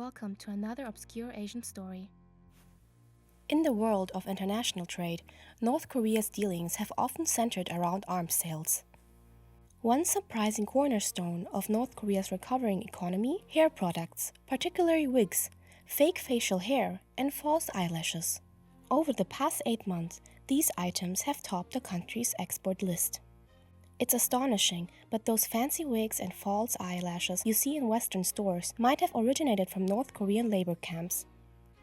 welcome to another obscure Asian story. In the world of international trade, North Korea's dealings have often centered around arms sales. One surprising cornerstone of North Korea's recovering economy: hair products, particularly wigs, fake facial hair, and false eyelashes. Over the past 8 months, these items have topped the country's export list. It's astonishing, but those fancy wigs and false eyelashes you see in Western stores might have originated from North Korean labor camps.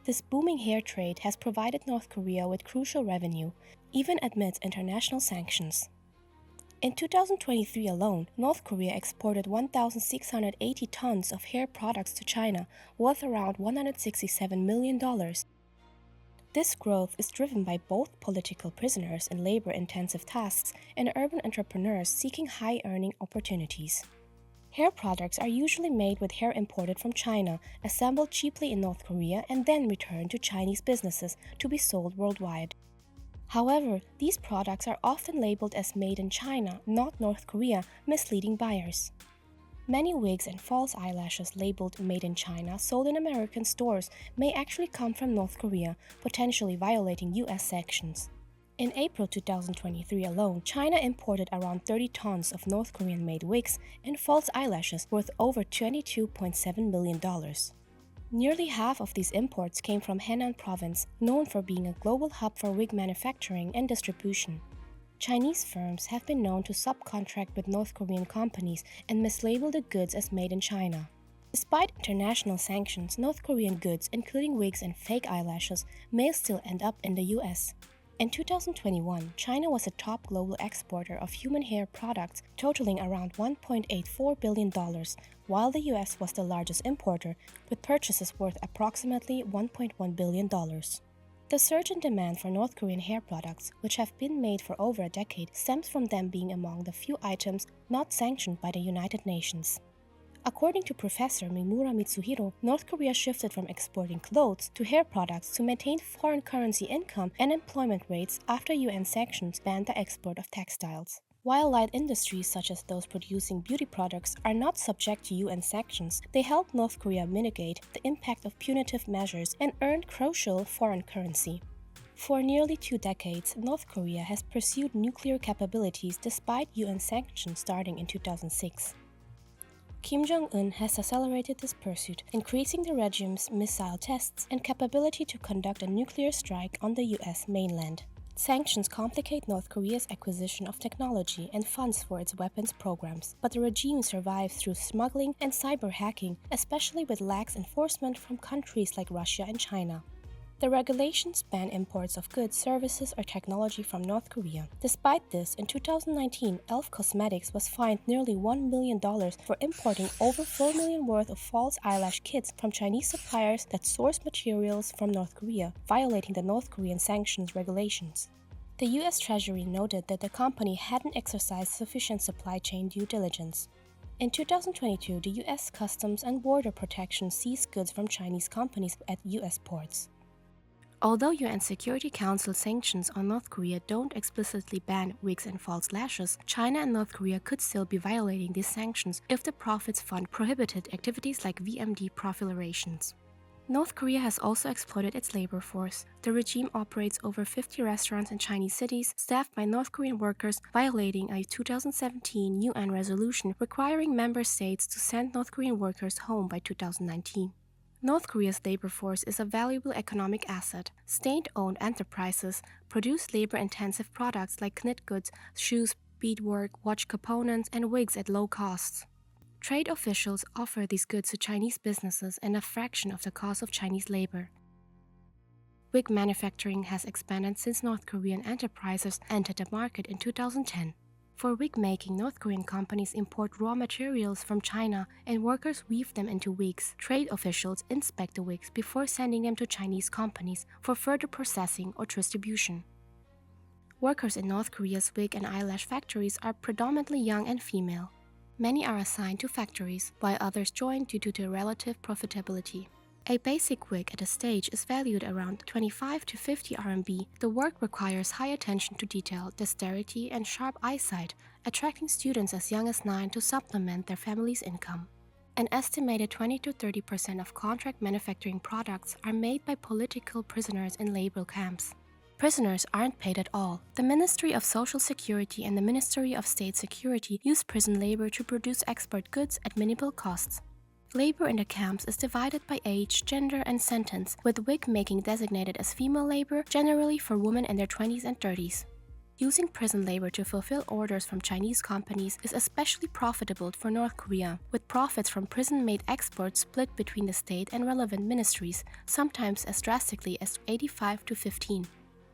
This booming hair trade has provided North Korea with crucial revenue, even amidst international sanctions. In 2023 alone, North Korea exported 1,680 tons of hair products to China, worth around $167 million. This growth is driven by both political prisoners in labor-intensive tasks and urban entrepreneurs seeking high-earning opportunities. Hair products are usually made with hair imported from China, assembled cheaply in North Korea, and then returned to Chinese businesses to be sold worldwide. However, these products are often labeled as made in China, not North Korea, misleading buyers. Many wigs and false eyelashes labeled made in China sold in American stores may actually come from North Korea, potentially violating US sanctions. In April 2023 alone, China imported around 30 tons of North Korean-made wigs and false eyelashes worth over $22.7 million. Nearly half of these imports came from Henan province, known for being a global hub for wig manufacturing and distribution. Chinese firms have been known to subcontract with North Korean companies and mislabel the goods as made in China. Despite international sanctions, North Korean goods, including wigs and fake eyelashes, may still end up in the US. In 2021, China was a top global exporter of human hair products, totaling around $1.84 billion, while the US was the largest importer, with purchases worth approximately $1.1 billion. The surge in demand for North Korean hair products, which have been made for over a decade, stems from them being among the few items not sanctioned by the United Nations. According to Professor Mimura Mitsuhiro, North Korea shifted from exporting clothes to hair products to maintain foreign currency income and employment rates after UN sanctions banned the export of textiles. While light industries such as those producing beauty products are not subject to UN sanctions, they help North Korea mitigate the impact of punitive measures and earn crucial foreign currency. For nearly 2 decades, North Korea has pursued nuclear capabilities despite UN sanctions starting in 2006. Kim Jong-un has accelerated this pursuit, increasing the regime's missile tests and capability to conduct a nuclear strike on the US mainland. Sanctions complicate North Korea's acquisition of technology and funds for its weapons programs, but the regime survives through smuggling and cyber hacking, especially with lax enforcement from countries like Russia and China. The regulations ban imports of goods, services, or technology from North Korea. Despite this, in 2019, e.l.f. Cosmetics was fined nearly $1 million for importing over $4 million worth of false eyelash kits from Chinese suppliers that source materials from North Korea, violating the North Korean sanctions regulations. The US Treasury noted that the company hadn't exercised sufficient supply chain due diligence. In 2022, the US Customs and Border Protection seized goods from Chinese companies at US ports. Although UN Security Council sanctions on North Korea don't explicitly ban wigs and false lashes, China and North Korea could still be violating these sanctions if the profits fund prohibited activities like VMD proliferations. North Korea has also exploited its labor force. The regime operates over 50 restaurants in Chinese cities, staffed by North Korean workers, violating a 2017 UN resolution requiring member states to send North Korean workers home by 2019. North Korea's labor force is a valuable economic asset. State-owned enterprises produce labor-intensive products like knit goods, shoes, beadwork, watch components, and wigs at low costs. Trade officials offer these goods to Chinese businesses at a fraction of the cost of Chinese labor. Wig manufacturing has expanded since North Korean enterprises entered the market in 2010. For wig making, North Korean companies import raw materials from China and workers weave them into wigs. Trade officials inspect the wigs before sending them to Chinese companies for further processing or distribution. Workers in North Korea's wig and eyelash factories are predominantly young and female. Many are assigned to factories, while others join due to their relative profitability. A basic wig at a stage is valued around 25 to 50 RMB. The work requires high attention to detail, dexterity, and sharp eyesight, attracting students as young as 9 to supplement their family's income. An estimated 20 to 30% of contract manufacturing products are made by political prisoners in labor camps. Prisoners aren't paid at all. The Ministry of Social Security and the Ministry of State Security use prison labor to produce export goods at minimal costs. Labor in the camps is divided by age, gender, and sentence, with wig making designated as female labor, generally for women in their 20s and 30s. Using prison labor to fulfill orders from Chinese companies is especially profitable for North Korea, with profits from prison-made exports split between the state and relevant ministries, sometimes as drastically as 85 to 15.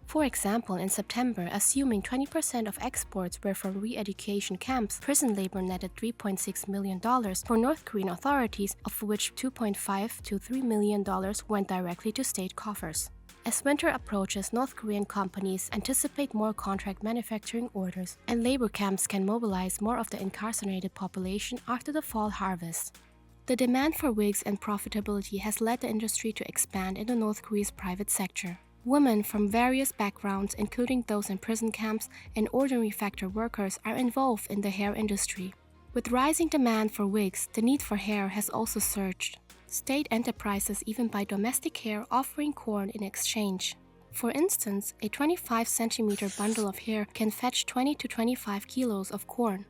For example, in September, assuming 20% of exports were from re-education camps, prison labor netted $3.6 million for North Korean authorities, of which $2.5 to $3 million went directly to state coffers. As winter approaches, North Korean companies anticipate more contract manufacturing orders, and labor camps can mobilize more of the incarcerated population after the fall harvest. The demand for wigs and profitability has led the industry to expand into North Korea's private sector. Women from various backgrounds, including those in prison camps and ordinary factory workers, are involved in the hair industry. With rising demand for wigs, the need for hair has also surged. State enterprises even buy domestic hair, offering corn in exchange. For instance, a 25-centimeter bundle of hair can fetch 20 to 25 kilos of corn.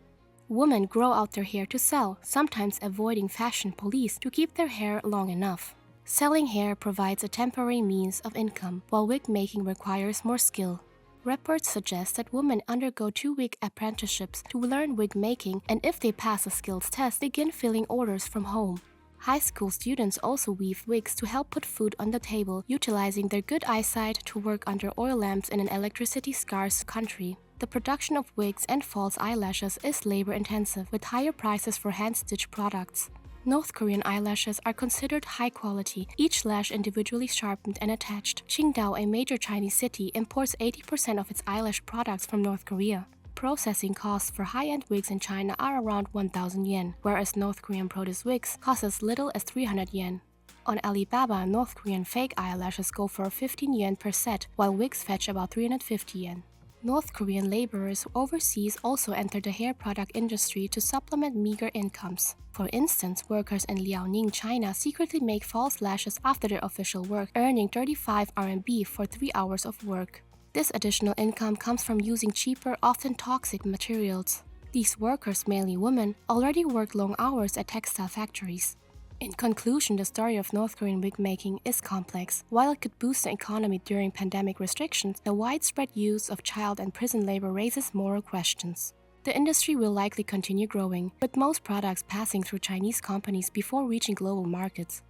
Women grow out their hair to sell, sometimes avoiding fashion police to keep their hair long enough. Selling hair provides a temporary means of income, while wig making requires more skill. Reports suggest that women undergo 2-week apprenticeships to learn wig making, and if they pass a skills test, begin filling orders from home. High school students also weave wigs to help put food on the table, utilizing their good eyesight to work under oil lamps in an electricity-scarce country. The production of wigs and false eyelashes is labor-intensive, with higher prices for hand-stitched products. North Korean eyelashes are considered high quality, each lash individually sharpened and attached. Qingdao, a major Chinese city, imports 80% of its eyelash products from North Korea. Processing costs for high-end wigs in China are around 1,000 yen, whereas North Korean produced wigs cost as little as 300 yen. On Alibaba, North Korean fake eyelashes go for 15 yen per set, while wigs fetch about 350 yen. North Korean laborers overseas also enter the hair product industry to supplement meager incomes. For instance, workers in Liaoning, China secretly make false lashes after their official work, earning 35 RMB for 3 hours of work. This additional income comes from using cheaper, often toxic materials. These workers, mainly women, already work long hours at textile factories. In conclusion, the story of North Korean wig making is complex. While it could boost the economy during pandemic restrictions, the widespread use of child and prison labor raises moral questions. The industry will likely continue growing, with most products passing through Chinese companies before reaching global markets.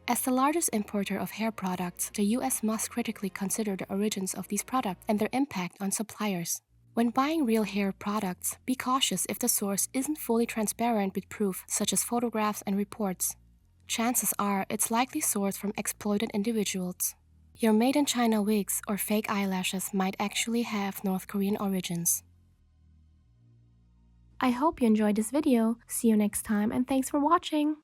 As the largest importer of hair products, the US must critically consider the origins of these products and their impact on suppliers. When buying real hair products, be cautious if the source isn't fully transparent with proof, such as photographs and reports. Chances are it's likely sourced from exploited individuals. Your made-in-China wigs or fake eyelashes might actually have North Korean origins. I hope you enjoyed this video. See you next time, and thanks for watching!